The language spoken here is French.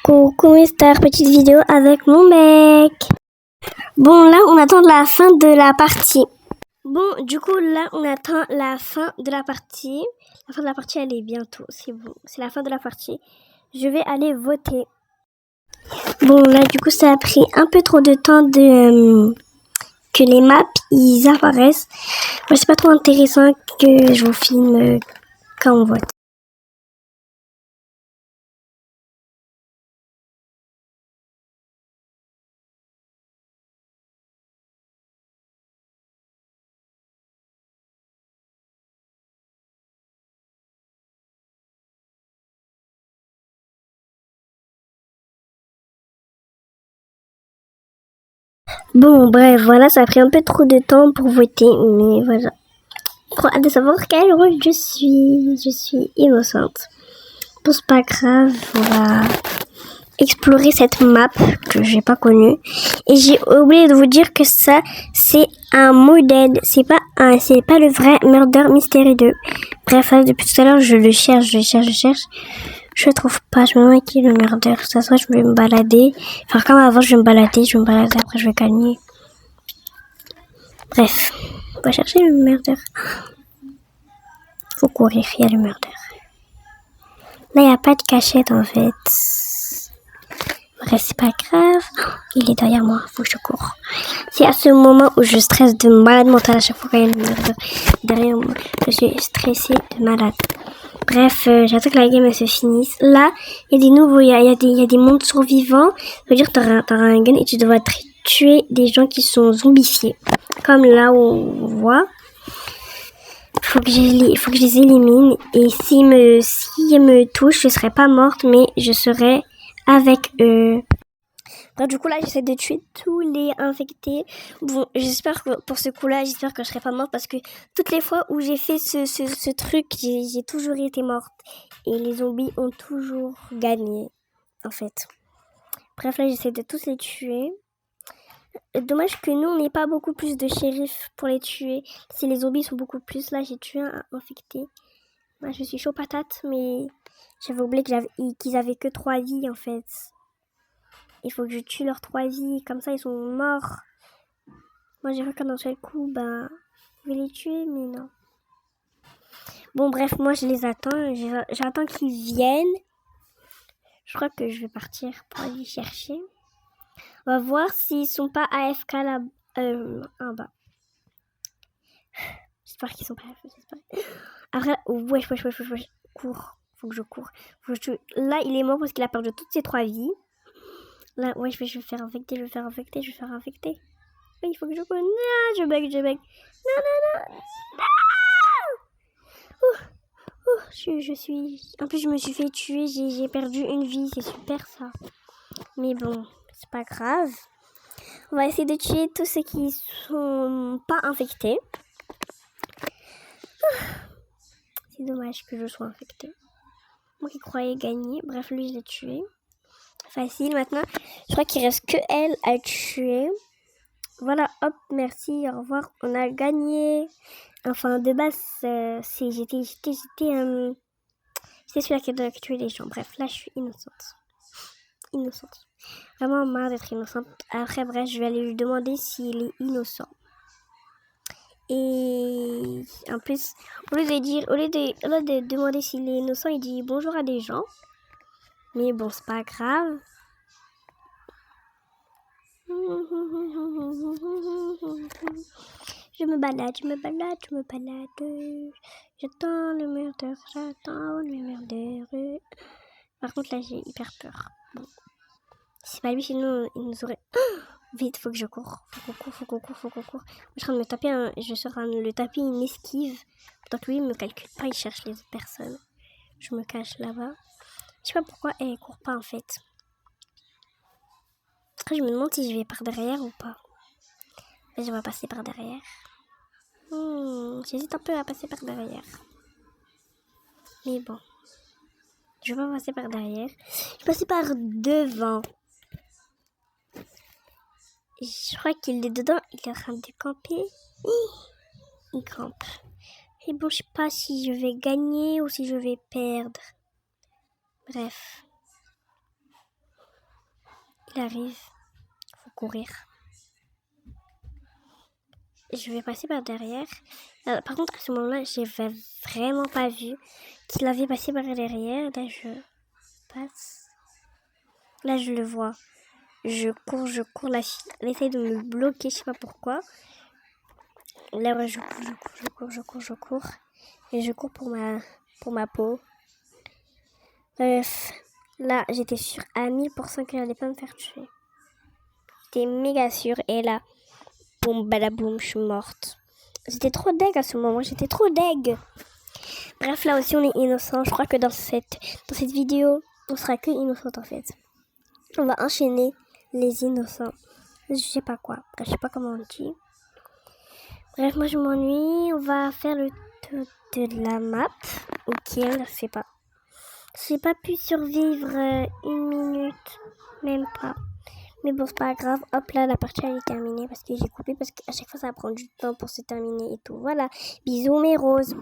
Coucou Mister, petite vidéo avec mon mec. Bon, là, on attend la fin de la partie. Bon, du coup, là, on attend la fin de la partie. La fin de la partie, elle est bientôt. C'est bon, c'est la fin de la partie. Je vais aller voter. Bon, là, du coup, ça a pris un peu trop de temps que les maps, ils apparaissent. Moi, c'est pas trop intéressant que je vous filme quand on vote. Bon, bref, voilà, ça a pris un peu trop de temps pour voter, mais voilà. Trop hâte de savoir quel rôle je suis. Je suis innocente. Bon, c'est pas grave, on va explorer cette map que j'ai pas connue. Et j'ai oublié de vous dire que ça, c'est un modèle. C'est pas le vrai Murder Mystery 2. Bref, là, depuis tout à l'heure, je le cherche. Je le trouve pas. Je me demande qui est le murder. Ça soit, je vais me balader. Enfin, comme avant, je vais me balader, après je vais gagner. Bref, on va chercher le murder. Faut courir, il y a le murder. Là, il n'y a pas de cachette en fait. Bref, c'est pas grave. Il est derrière moi, faut que je cours. C'est à ce moment où je stresse de malade mentale à chaque fois qu'il y a le murder derrière moi. Je suis stressée de malade. Bref, j'attends que la game elle se finisse. Là, il y a des nouveaux, il y a des mondes survivants. Ça veut dire que t'auras un gun et tu devras tuer des gens qui sont zombifiés. Comme là où on voit. Faut que je les élimine. Et s'ils me touchent, je serai pas morte, mais je serai avec eux. Donc, du coup, là, j'essaie de tuer tous les infectés. Bon, j'espère que pour ce coup-là, j'espère que je serai pas morte parce que toutes les fois où j'ai fait ce truc, j'ai toujours été morte. Et les zombies ont toujours gagné, en fait. Bref, là, j'essaie de tous les tuer. Dommage que nous, on n'ait pas beaucoup plus de shérifs pour les tuer. Si les zombies sont beaucoup plus, là, j'ai tué un infecté. Moi, je suis chaud patate, mais j'avais oublié qu'ils avaient que 3 vies, en fait. Il faut que je tue leurs 3 vies, comme ça, ils sont morts. Moi, j'ai cru qu'un seul coup, je vais les tuer, mais non. Bon, bref, moi, je les attends. J'attends qu'ils viennent. Je crois que je vais partir pour aller chercher. On va voir s'ils sont pas AFK là en bas. J'espère qu'ils sont pas AFK. Après, wesh. Cours. Faut que je cours. Là, il est mort parce qu'il a perdu toutes ses 3 vies. Là, ouais, je vais faire infecter. Oui, il faut que je cours. Non, je bug. Non. Je suis... En plus, je me suis fait tuer. J'ai perdu une vie. C'est super, ça. Mais bon, c'est pas grave. On va essayer de tuer tous ceux qui sont pas infectés. C'est dommage que je sois infectée. Moi qui croyais gagner. Bref, lui, je l'ai tué. Facile, maintenant. Je crois qu'il reste que elle à tuer. Voilà, hop, merci, au revoir. On a gagné. Enfin, de base, j'étais celui-là qui a tué les gens. Bref, là, je suis innocente. Vraiment marre d'être innocente. Après, bref, je vais aller lui demander s'il est innocent. Et en plus, au lieu de demander s'il est innocent, il dit bonjour à des gens. Mais bon, c'est pas grave. Je me balade. J'attends le murder. Par contre, là, j'ai hyper peur. Bon. C'est pas lui, sinon, il nous aurait... Vite, faut que je cours. Faut qu'on court. Je suis en train de me taper je suis en train de le taper une esquive. Pourtant que lui, il me calcule pas, il cherche les autres personnes. Je me cache là-bas. Je sais pas pourquoi elle court pas, en fait. Après, je me demande si je vais par derrière ou pas. Là, je vais passer par derrière. J'hésite un peu à passer par derrière. Mais bon. Je vais pas passer par derrière. Je vais passer par devant. Je crois qu'il est dedans. Il est en train de camper. Il campe. Et bon, je sais pas si je vais gagner ou si je vais perdre. Bref. qu'il arrive, faut courir. Je vais passer par derrière. Par contre, à ce moment-là, j'avais vraiment pas vu qu'il avait passé par derrière. Là, je passe. Là, je le vois. Je cours. La fille, elle essaye de me bloquer, je sais pas pourquoi. Là, je cours. Et je cours pour ma peau. Bref, là, j'étais sûre à 1000% qu'elle allait pas me faire tuer. J'étais méga sûre. Et là, boum, badaboum, je suis morte. J'étais trop deg à ce moment, j'étais trop deg. Bref, là aussi, on est innocent. Je crois que dans cette vidéo, on sera que innocente en fait. On va enchaîner les innocents. Je sais pas quoi. Je sais pas comment on dit. Bref, moi, je m'ennuie. On va faire le tour de la map. Ok, je sais pas. J'ai pas pu survivre 1 minute. Même pas. Mais bon, c'est pas grave. Hop là, la partie elle est terminée parce que j'ai coupé. Parce qu'à chaque fois, ça prend du temps pour se terminer et tout. Voilà. Bisous mes roses.